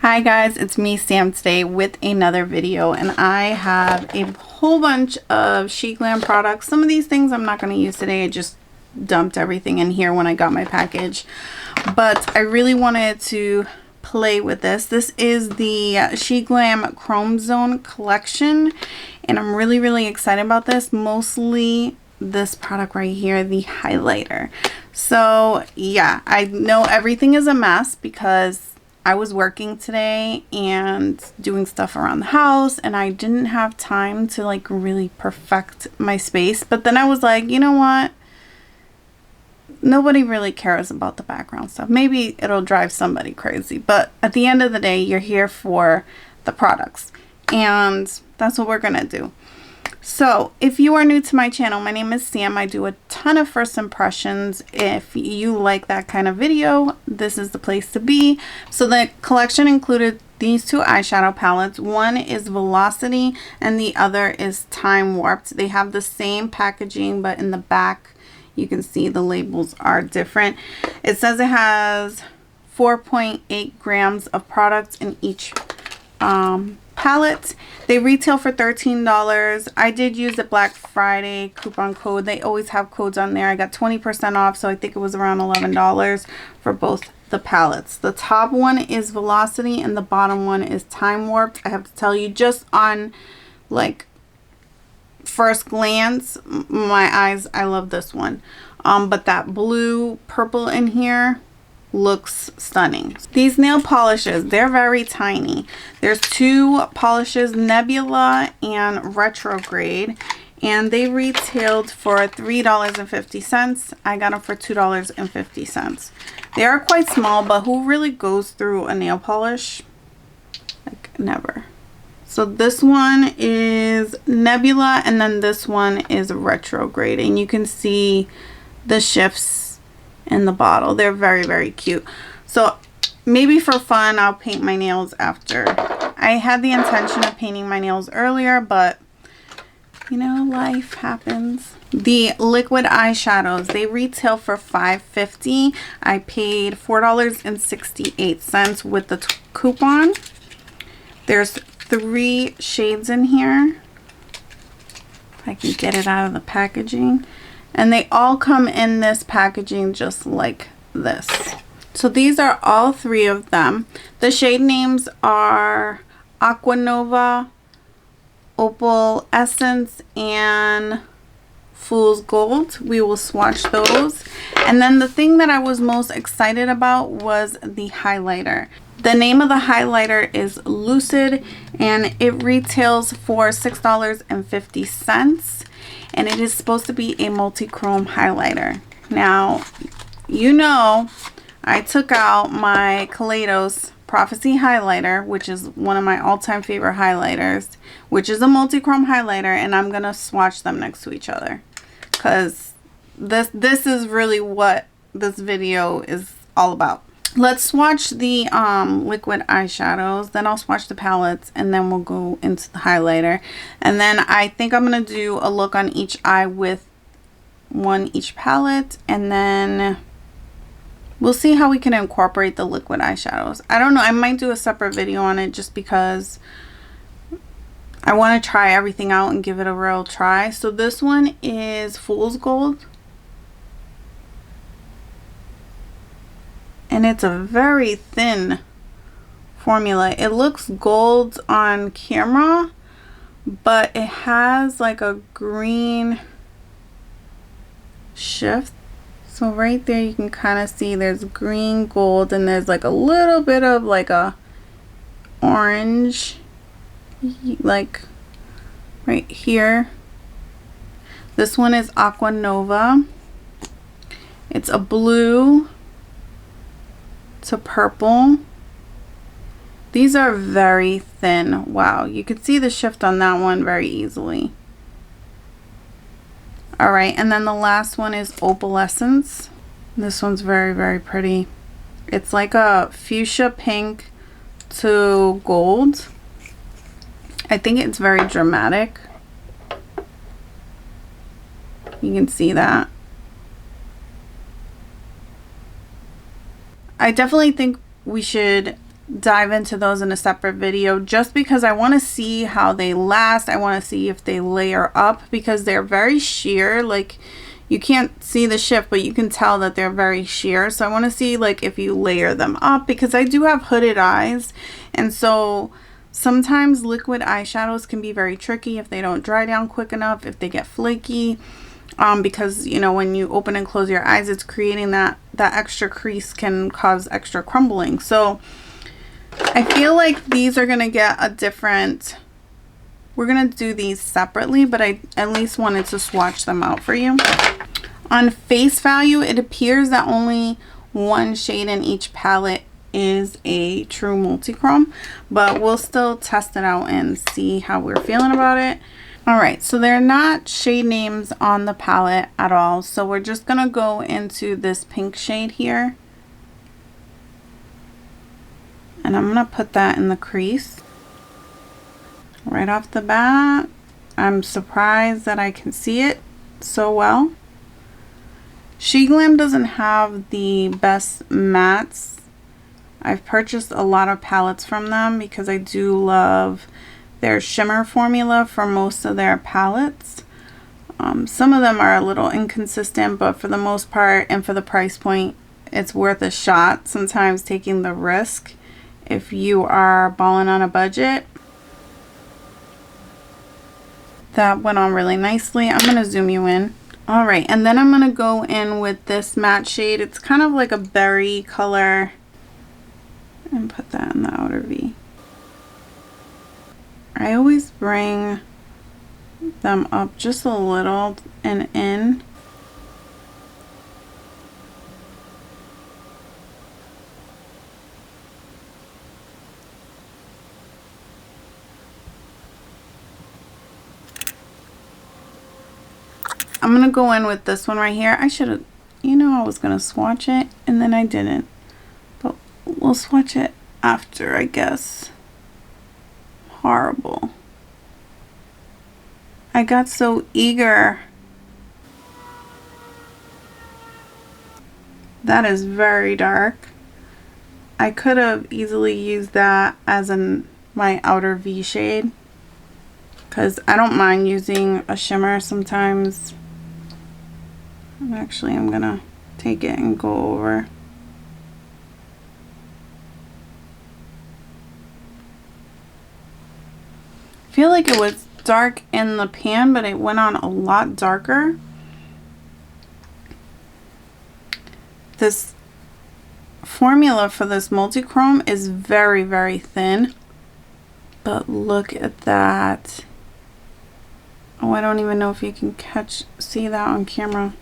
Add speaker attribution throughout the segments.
Speaker 1: Hi guys, it's me Sam today with another video, and I have a whole bunch of Sheglam products. Some of these things I'm not going to use today. I just dumped everything in here when I got my package, but I really wanted to play with this. This is the Sheglam Chromazone collection, and I'm really excited about this. Mostly this product right here, the highlighter. So yeah, I know everything is a mess because I was working today and doing stuff around the house, and I didn't have time to like really perfect my space. But then I was like, you know what? Nobody really cares about the background stuff. Maybe it'll drive somebody crazy, but at the end of the day, you're here for the products, and that's what we're gonna do. So if you are new to my channel, my name is Sam. I do a ton of first impressions. If you like that kind of video, this is the place to be. So the collection included these two eyeshadow palettes. One is Velocity and the other is Time Warped. They have the same packaging, but in the back you can see the labels are different. It says it has 4.8 grams of products in each palette. They retail for $13. I did use the Black Friday coupon code. They always have codes on there. I got 20% off, so I think it was around $11 for both the palettes. The top one is Velocity and the bottom one is Time Warped. I have to tell you, just on like first glance, my eyes, I love this one. But that blue purple in here looks stunning. These nail polishes, they're very tiny. There's two polishes, Nebula and Retrograde, and they retailed for $3.50. I got them for $2.50. They are quite small, but who really goes through a nail polish? Like, never. So this one is Nebula, and then this one is Retrograde, and you can see the shifts in the bottle. They're very cute. So maybe for fun, I'll paint my nails after. I had the intention of painting my nails earlier, but you know, life happens. The liquid eyeshadows, they retail for $5.50. I paid $4.68 with the coupon. There's 3 shades in here. If I can get it out of the packaging. And they all come in this packaging just like this. So these are all 3 of them. The shade names are Aquanova, Opal Essence, and Fool's Gold. We will swatch those. And then the thing that I was most excited about was the highlighter. The name of the highlighter is Lucid, and it retails for $6.50. And it is supposed to be a multi-chrome highlighter. Now, you know, I took out my Kaliedos Prophecy highlighter, which is one of my all-time favorite highlighters, which is a multi-chrome highlighter, and I'm gonna swatch them next to each other, because this is really what this video is all about. Let's swatch the liquid eyeshadows, then I'll swatch the palettes, and then we'll go into the highlighter. And then I think I'm going to do a look on each eye with one each palette, and then we'll see how we can incorporate the liquid eyeshadows. I don't know, I might do a separate video on it just because I want to try everything out and give it a real try. So this one is Fool's Gold. And it's a very thin formula. It looks gold on camera, but it has like a green shift. So right there you can kind of see there's green, gold, and there's like a little bit of like a orange, like right here. This one is Aquanova. It's a blue to purple. These are very thin. Wow, you could see the shift on that one very easily. All right, and then the last one is Opal Essence. This one's very pretty. It's like a fuchsia pink to gold. I think it's very dramatic. You can see that. I definitely think we should dive into those in a separate video, just because I want to see how they last. I want to see if they layer up, because they're very sheer. Like, you can't see the shift, but you can tell that they're very sheer. So I want to see like if you layer them up, because I do have hooded eyes, and so sometimes liquid eyeshadows can be very tricky if they don't dry down quick enough, if they get flaky, because you know, when you open and close your eyes, it's creating that extra crease, can cause extra crumbling. So I feel like these are gonna get a different, we're gonna do these separately, but I at least wanted to swatch them out for you. On face value, it appears that only one shade in each palette is a true multichrome, but we'll still test it out and see how we're feeling about it. All right, so they're not shade names on the palette at all, so we're just gonna go into this pink shade here, and I'm gonna put that in the crease right off the bat. I'm surprised that I can see it so well. Sheglam doesn't have the best mattes. I've purchased a lot of palettes from them because I do love their shimmer formula for most of their palettes. Some of them are a little inconsistent, but for the most part and for the price point, it's worth a shot. Sometimes taking the risk if you are balling on a budget. That went on really nicely. I'm going to zoom you in. All right, and then I'm going to go in with this matte shade. It's kind of like a berry color, and put that in the outer V. I always bring them up just a little and in. I'm going to go in with this one right here. I should have, you know, I was going to swatch it and then I didn't. But we'll swatch it after, I guess. Horrible. I got so eager. That is very dark. I could have easily used that as my outer V shade, because I don't mind using a shimmer sometimes. Actually, I'm gonna take it and go over. I feel like it was dark in the pan, but it went on a lot darker. This formula for this multichrome is very, very thin, but look at that. Oh, I don't even know if you can see that on camera.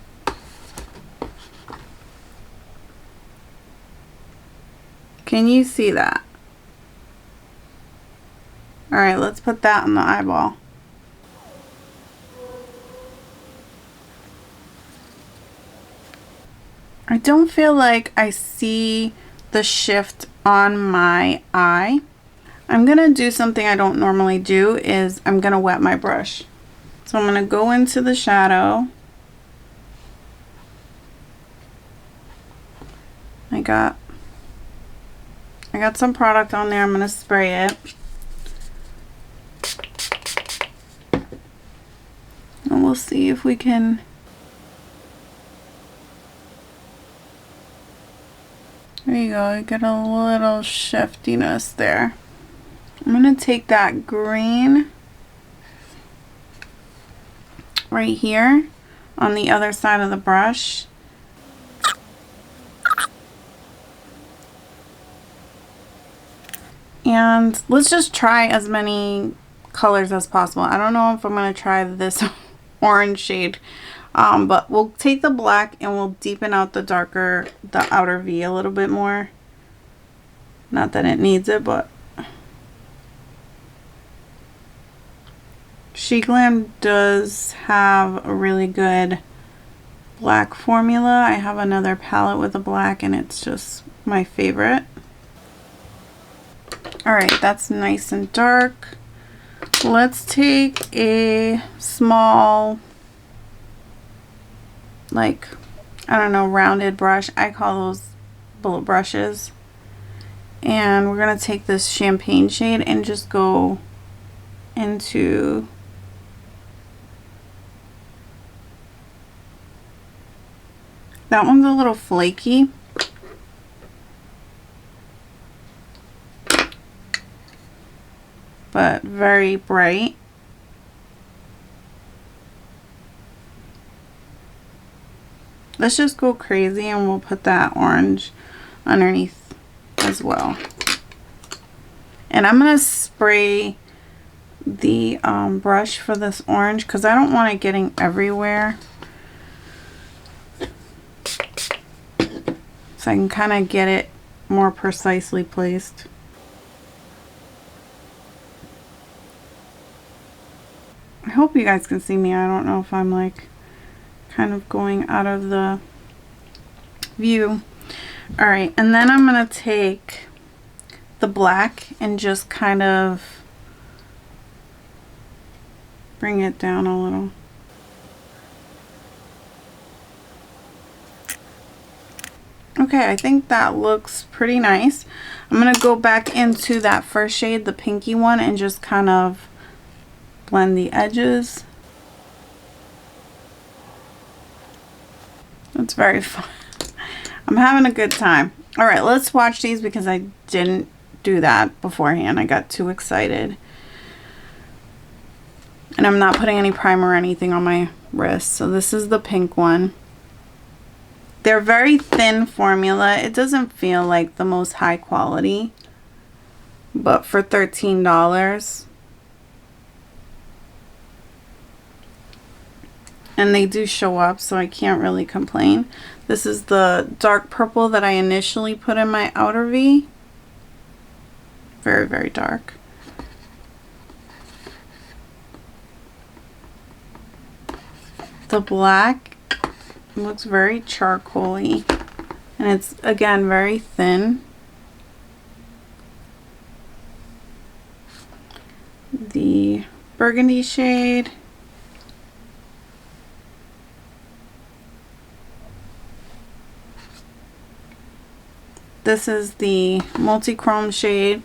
Speaker 1: Can you see that? All right, let's put that on the eyeball. I don't feel like I see the shift on my eye. I'm gonna do something I don't normally do, is I'm gonna wet my brush. So I'm gonna go into the shadow. I got some product on there. I'm gonna spray it. And we'll see if we can. There you go, you get a little shiftiness there. I'm gonna take that green right here on the other side of the brush. And let's just try as many colors as possible. I don't know if I'm gonna try this orange shade, but we'll take the black and we'll deepen out the outer V a little bit more. Not that it needs it, but Sheglam does have a really good black formula. I have another palette with a black and it's just my favorite. All right, that's nice and dark. Let's take a small, like, I don't know, rounded brush. I call those bullet brushes. And we're going to take this champagne shade and just go into that one's a little flaky. But very bright. Let's just go crazy and we'll put that orange underneath as well. And I'm going to spray the brush for this orange because I don't want it getting everywhere. So I can kind of get it more precisely placed. I hope you guys can see me. I don't know if I'm like kind of going out of the view. All right, and then I'm going to take the black and just kind of bring it down a little. Okay, I think that looks pretty nice. I'm going to go back into that first shade, the pinky one, and just kind of blend the edges. It's very fun. I'm having a good time. All right, let's swatch these because I didn't do that beforehand. I got too excited. And I'm not putting any primer or anything on my wrist. So this is the pink one. They're very thin formula. It doesn't feel like the most high quality. But for $13. And they do show up, so I can't really complain. This is the dark purple that I initially put in my outer V. Very, very dark. The black looks very charcoaly, and it's again very thin. The burgundy shade. This is the Multichrome shade.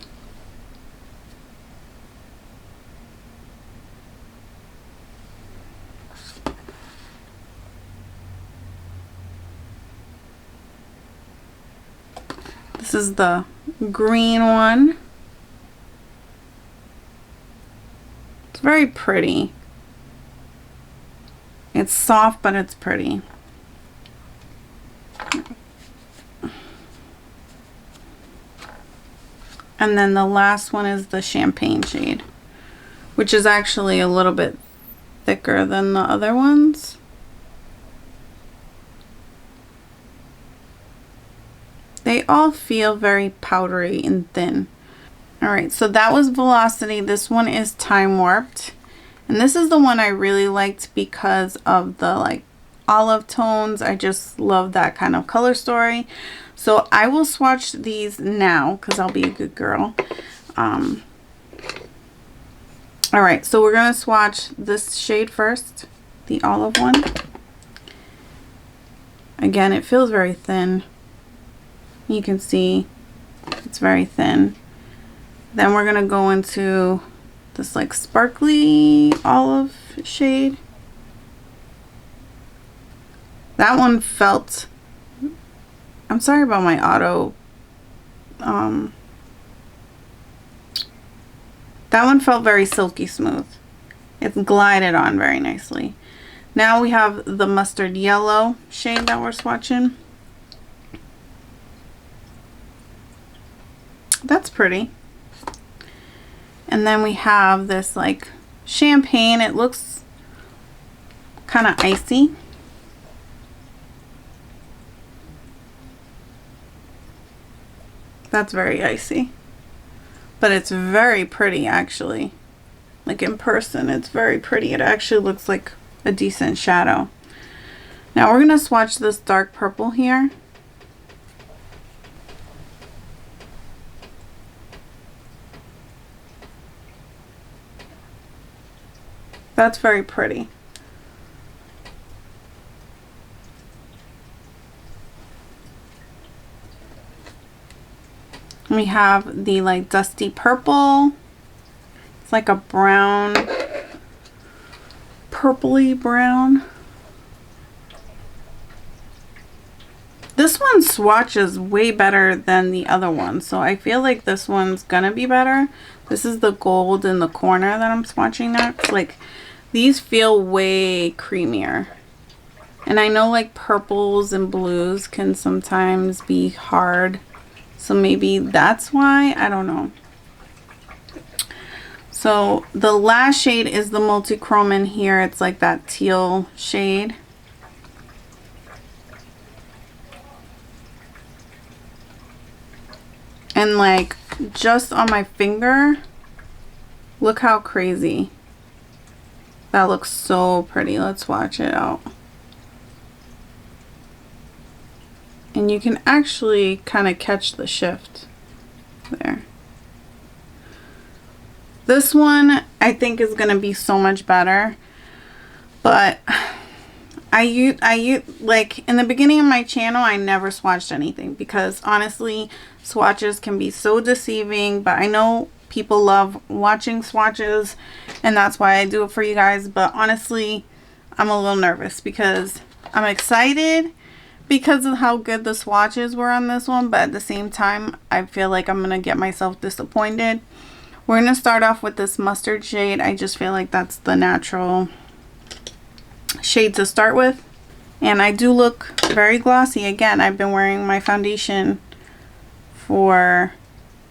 Speaker 1: This is the green one. It's very pretty. It's soft, but it's pretty. And then the last one is the champagne shade, which is actually a little bit thicker than the other ones. They all feel very powdery and thin. Alright, so that was Velocity. This one is Time Warped. And this is the one I really liked because of the like olive tones. I just love that kind of color story. So I will swatch these now because I'll be a good girl. Alright, so we're going to swatch this shade first, the olive one. Again, it feels very thin. You can see it's very thin. Then we're going to go into this like sparkly olive shade. That one felt... I'm sorry about my auto. That one felt very silky smooth. It glided on very nicely. Now we have the mustard yellow shade that we're swatching. That's pretty. And then we have this like champagne. It looks kind of icy. That's very icy, but it's very pretty actually. Like in person, it's very pretty. It actually looks like a decent shadow. Now we're gonna swatch this dark purple here. That's very pretty. We have the like dusty purple. It's like a brown, purpley brown. This one swatches way better than the other one, so I feel like this one's gonna be better. This is the gold in the corner that I'm swatching next. Like, these feel way creamier. And I know like purples and blues can sometimes be hard, so maybe that's why, I don't know. So the last shade is the Multichrome in here. It's like that teal shade. And like just on my finger, look how crazy. That looks so pretty. Let's watch it out. And you can actually kind of catch the shift there. This one I think is going to be so much better, but I use like in the beginning of my channel, I never swatched anything because honestly, swatches can be so deceiving, but I know people love watching swatches and that's why I do it for you guys. But honestly, I'm a little nervous because I'm excited because of how good the swatches were on this one, but at the same time, I feel like I'm going to get myself disappointed. We're going to start off with this mustard shade. I just feel like that's the natural shade to start with. And I do look very glossy. Again, I've been wearing my foundation for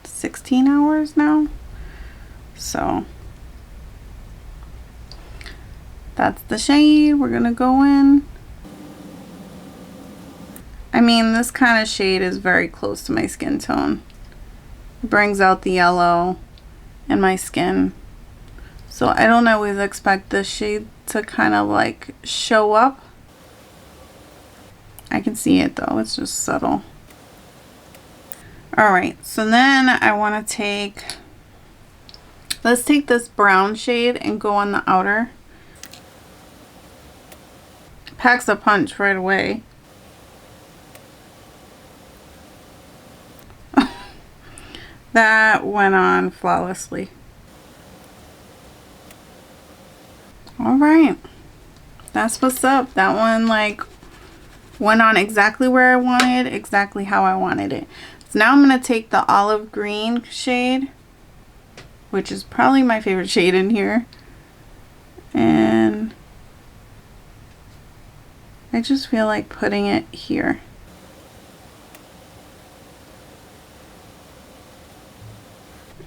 Speaker 1: 16 hours now. So that's the shade we're going to go in. I mean, this kind of shade is very close to my skin tone. It brings out the yellow in my skin. So I don't always expect this shade to kind of like show up. I can see it though, it's just subtle. Alright, so then I want to let's take this brown shade and go on the outer. Packs a punch right away. That went on flawlessly. Alright, that's what's up. That one like went on exactly where I wanted, exactly how I wanted it. So now I'm going to take the olive green shade, which is probably my favorite shade in here, and I just feel like putting it here.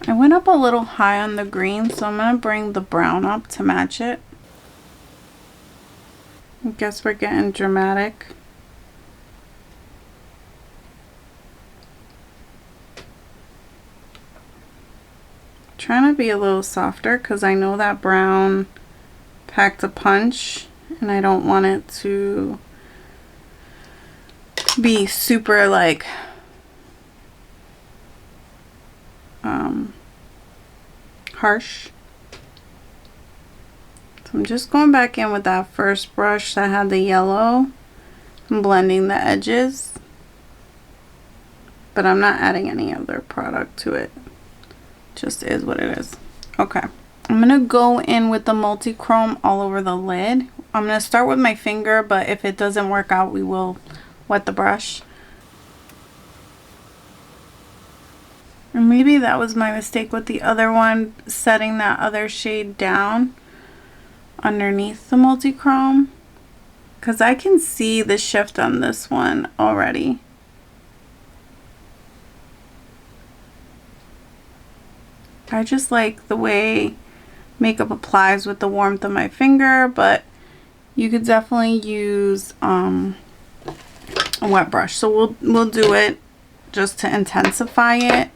Speaker 1: I went up a little high on the green, so I'm going to bring the brown up to match it. I guess we're getting dramatic. Trying to be a little softer because I know that brown packed a punch and I don't want it to be super like harsh. So I'm just going back in with that first brush that had the yellow and blending the edges, but I'm not adding any other product to it. Just is what it is. Okay, I'm gonna go in with the Multichrome all over the lid. I'm gonna start with my finger, but if it doesn't work out, we will wet the brush. And maybe that was my mistake with the other one, setting that other shade down underneath the Multichrome, because I can see the shift on this one already. I just like the way makeup applies with the warmth of my finger, but you could definitely use a wet brush. So we'll do it just to intensify it.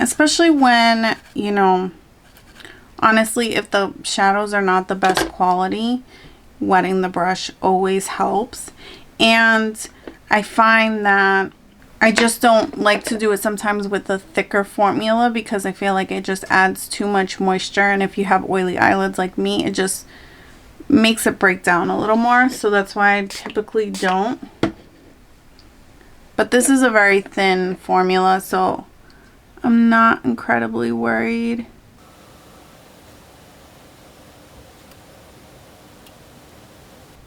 Speaker 1: Especially when, you know, honestly, if the shadows are not the best quality, wetting the brush always helps. And I find that I just don't like to do it sometimes with a thicker formula because I feel like it just adds too much moisture, and if you have oily eyelids like me, it just makes it break down a little more. So that's why I typically don't. But this is a very thin formula, so I'm not incredibly worried.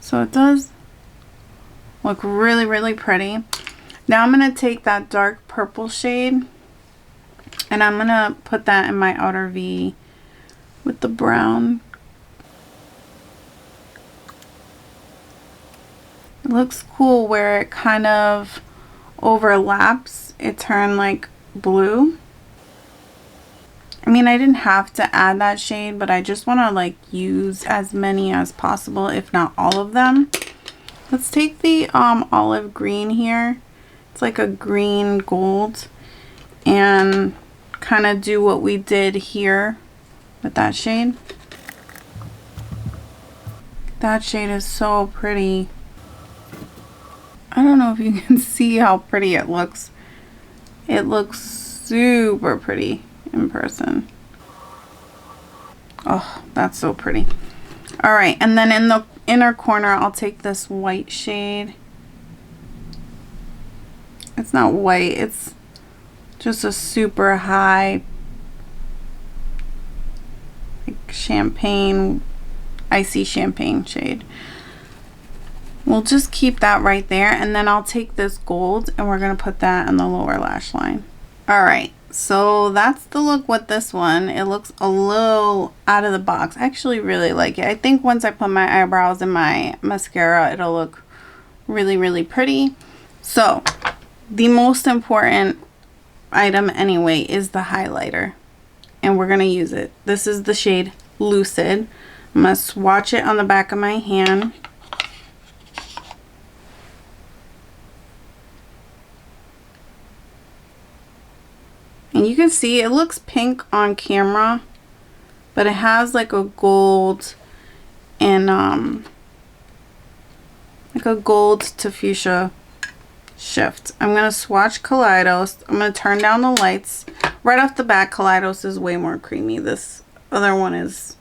Speaker 1: So it does look really, really pretty. Now I'm going to take that dark purple shade and I'm going to put that in my outer V with the brown. It looks cool where it kind of overlaps. It turned like blue. I mean, I didn't have to add that shade, but I just want to like use as many as possible, if not all of them. Let's take the olive green here. It's like a green gold, and kind of do what we did here with that shade. That shade is so pretty. I don't know if you can see how pretty it looks. It looks super pretty in person. Oh, that's so pretty. All right, and then in the inner corner, I'll take this white shade. It's not white, it's just a super high, like champagne, icy champagne shade. We'll just keep that right there, and then I'll take this gold and we're gonna put that on the lower lash line. All right, so that's the look with this one. It looks a little out of the box. I actually really like it. I think once I put my eyebrows and my mascara, it'll look really, really pretty. So the most important item anyway is the highlighter, and we're gonna use it. This is the shade Lucid. I'm gonna swatch it on the back of my hand. And you can see it looks pink on camera, but it has like a gold and like a gold to fuchsia shift. I'm going to swatch Kaliedos. I'm going to turn down the lights. Right off the bat, Kaliedos is way more creamy. This other one is,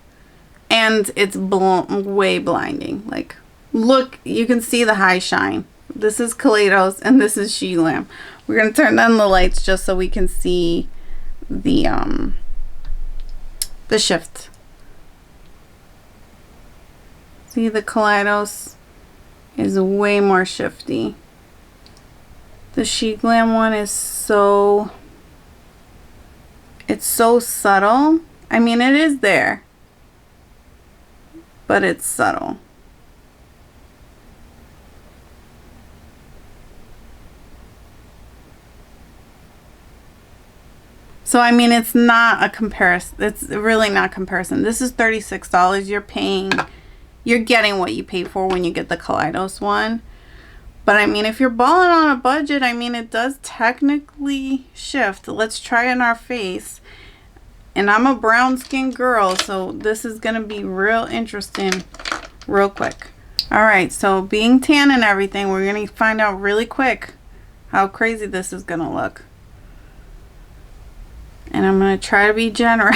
Speaker 1: and it's way blinding. Like, look, you can see the high shine. This is Kaliedos and this is Sheglam. We're going to turn down the lights just so we can see the shift. See, the Kaliedos is way more shifty. The Sheglam one is so, it's so subtle. I mean, it is there, but it's subtle. So, I mean, it's not a comparison. It's really not comparison. This is $36. You're getting what you pay for when you get the Kaliedos one. But, I mean, if you're balling on a budget, I mean, it does technically shift. Let's try it in our face. And I'm a brown skinned girl, so this is going to be real interesting real quick. All right, so being tan and everything, we're going to find out really quick how crazy this is going to look. And I'm going to try to be generous.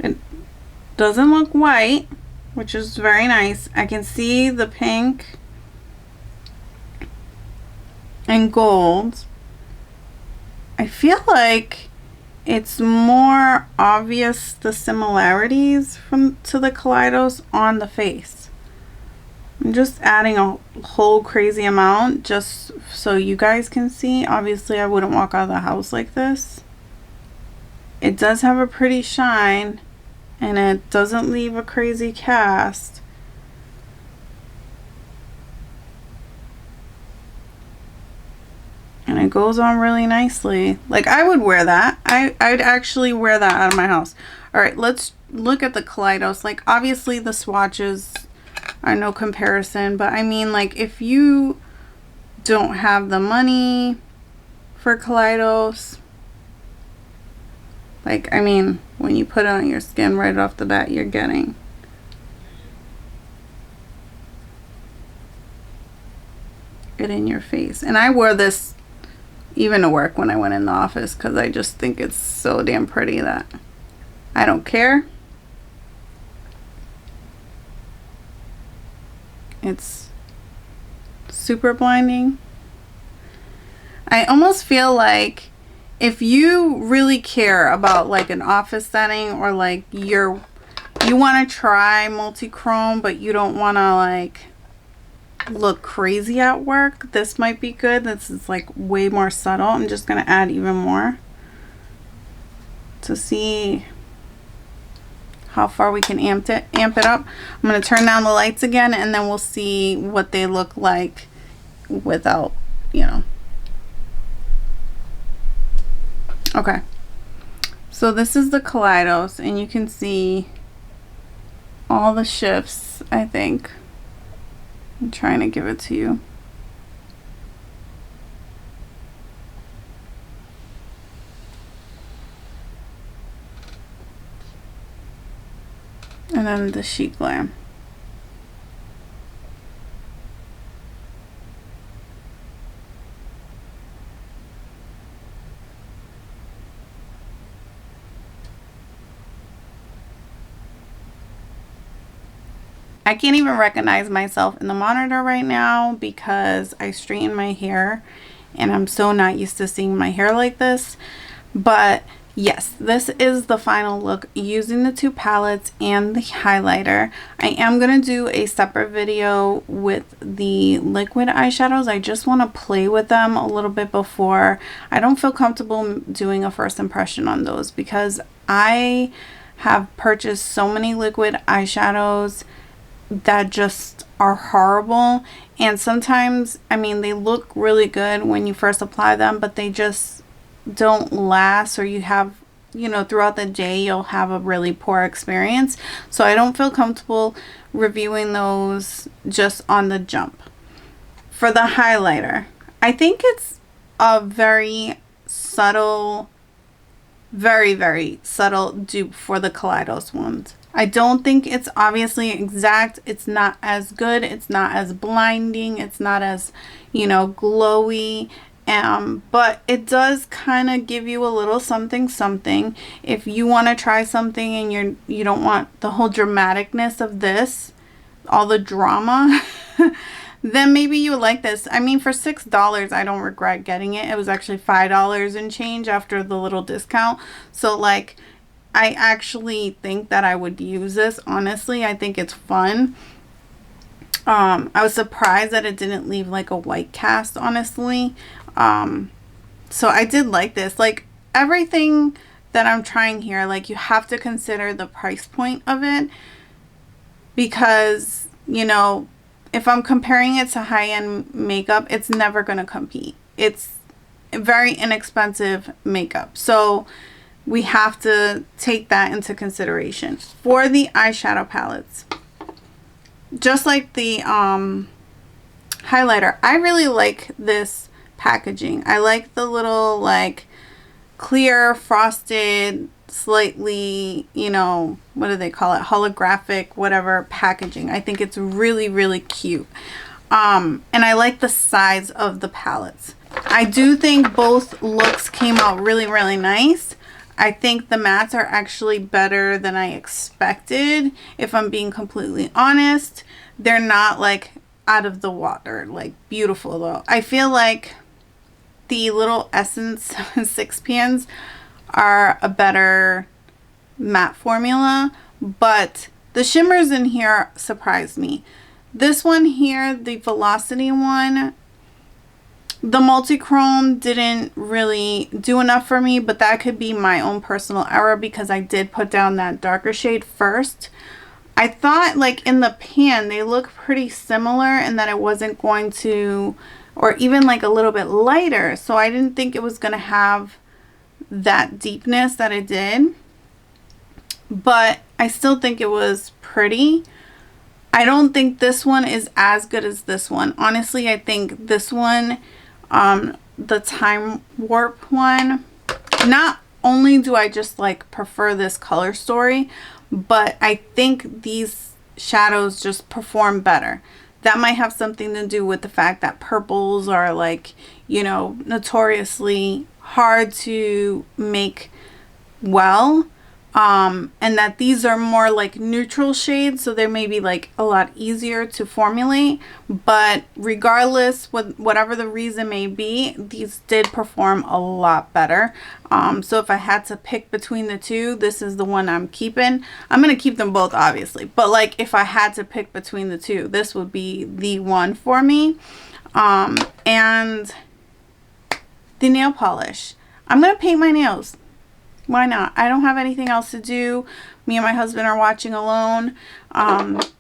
Speaker 1: It doesn't look white, which is very nice. I can see the pink and gold. I feel like it's more obvious the similarities to the Kaliedos on the face. I'm just adding a whole crazy amount just so you guys can see. Obviously, I wouldn't walk out of the house like this. It does have a pretty shine, and it doesn't leave a crazy cast. And it goes on really nicely. Like, I would wear that. I'd actually wear that out of my house. All right, let's look at the Kaliedos. Like, obviously the swatches are no comparison, but I mean, like, if you don't have the money for Kaliedos, like, I mean, when you put it on your skin right off the bat, you're getting it in your face. And I wore this even to work when I went in the office because I just think it's so damn pretty that I don't care. It's super blinding. I almost feel like if you really care about like an office setting, or like you want to try multi-chrome but you don't want to like look crazy at work, this might be good. This is like way more subtle. I'm just going to add even more to see how far we can amp it up. I'm going to turn down the lights again, and then we'll see what they look like without, you know. Okay, so this is the Kaliedos, and you can see all the shifts, I think. I'm trying to give it to you. And then the Sheglam. I can't even recognize myself in the monitor right now because I straightened my hair and I'm so not used to seeing my hair like this. But yes, this is the final look using the two palettes and the highlighter. I am going to do a separate video with the liquid eyeshadows. I just want to play with them a little bit before. I don't feel comfortable doing a first impression on those because I have purchased so many liquid eyeshadows that just are horrible. And sometimes, I mean, they look really good when you first apply them, but they just don't last, or you have, you know, throughout the day you'll have a really poor experience. So I don't feel comfortable reviewing those just on the jump. For the highlighter, I think it's a very subtle, very subtle dupe for the Kaliedos ones. I don't think it's obviously exact. It's not as good. It's not as blinding. It's not as, you know, glowy. But it does kind of give you a little something. If you want to try something and you don't want the whole dramaticness of this, all the drama, then maybe you would like this. I mean, for $6, I don't regret getting it. It was actually $5 and change after the little discount. So like, I actually think that I would use this. Honestly, I think it's fun. I was surprised that it didn't leave like a white cast, honestly. So I did like this. Like everything that I'm trying here, like you have to consider the price point of it, because, you know, if I'm comparing it to high-end makeup, it's never going to compete. It's very inexpensive makeup. So we have to take that into consideration. For the eyeshadow palettes, just like the highlighter, I really like this packaging. I like the little like clear frosted, slightly, you know, what do they call it, holographic, whatever packaging. I think it's really cute. And I like the size of the palettes. I do think both looks came out really nice. I think the mattes are actually better than I expected, if I'm being completely honest. They're not like out of the water, like beautiful though. I feel like the little Essence 6 pans are a better matte formula, but the shimmers in here surprised me. This one here, the Velocity one, the Multichrome didn't really do enough for me, but that could be my own personal error because I did put down that darker shade first. I thought like in the pan they look pretty similar and that it wasn't going to, or even like a little bit lighter, so I didn't think it was going to have that deepness that it did, but I still think it was pretty. I don't think this one is as good as this one. Honestly, I think this one, the Time Warp one, not only do I just like prefer this color story, but I think these shadows just perform better. that might have something to do with the fact that purples are like, you know, notoriously hard to make well. And that these are more like neutral shades, so they may be like a lot easier to formulate. But regardless, whatever the reason may be, these did perform a lot better. So if I had to pick between the two, this is the one I'm keeping. I'm gonna keep them both, obviously, but like if I had to pick between the two, this would be the one for me. And the nail polish, I'm gonna paint my nails. Why not? I don't have anything else to do. Me and my husband are watching alone.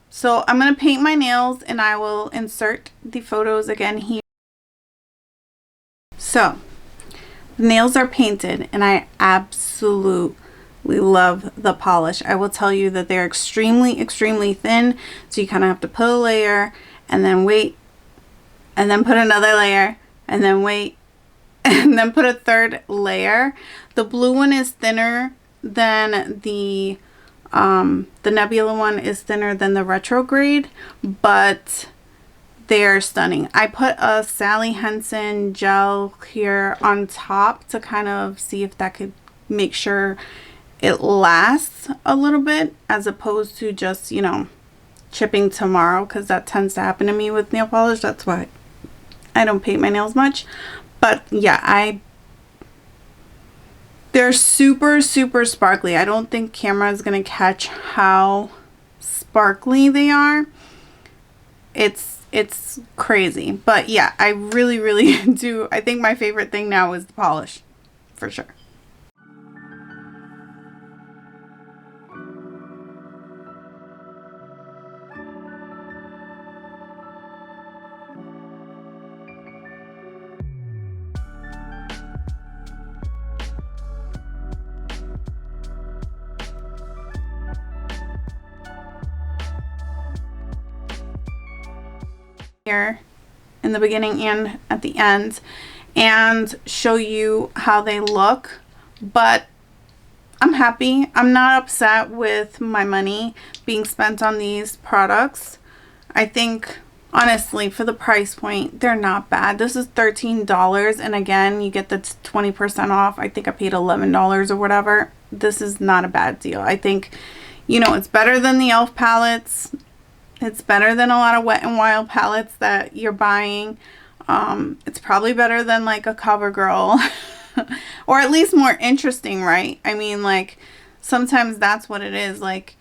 Speaker 1: So I'm going to paint my nails, and I will insert the photos again here. So the nails are painted, and I absolutely love the polish. I will tell you that they're extremely, extremely thin. So you kind of have to put a layer and then wait, and then put another layer and then wait, and then put a third layer. The blue one is thinner than the Nebula one is thinner than the Retrograde, but they're stunning. I put a Sally Hansen gel here on top to kind of see if that could make sure it lasts a little bit, as opposed to just, you know, chipping tomorrow, because that tends to happen to me with nail polish. That's why I don't paint my nails much. But yeah, they're super, super sparkly. I don't think camera is going to catch how sparkly they are. It's crazy. But yeah, I really, really do. I think my favorite thing now is the polish, for sure. Here in the beginning and at the end, and show you how they look. But I'm happy. I'm not upset with my money being spent on these products. I think honestly, for the price point, they're not bad. This is $13, and again, you get the 20% off. I think I paid $11 or whatever. This is not a bad deal. I think, you know, it's better than the e.l.f. palettes. It's better than a lot of Wet n Wild palettes that you're buying. It's probably better than like a CoverGirl, or at least more interesting, right? I mean, like, sometimes that's what it is. Like,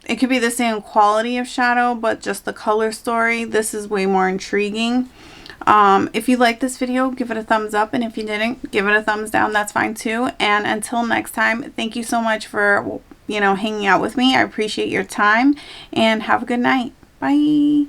Speaker 1: it could be the same quality of shadow, but just the color story. This is way more intriguing. If you like this video, give it a thumbs up, and if you didn't, give it a thumbs down. That's fine too. And until next time, thank you so much for, you know, hanging out with me. I appreciate your time, and have a good night. Bye.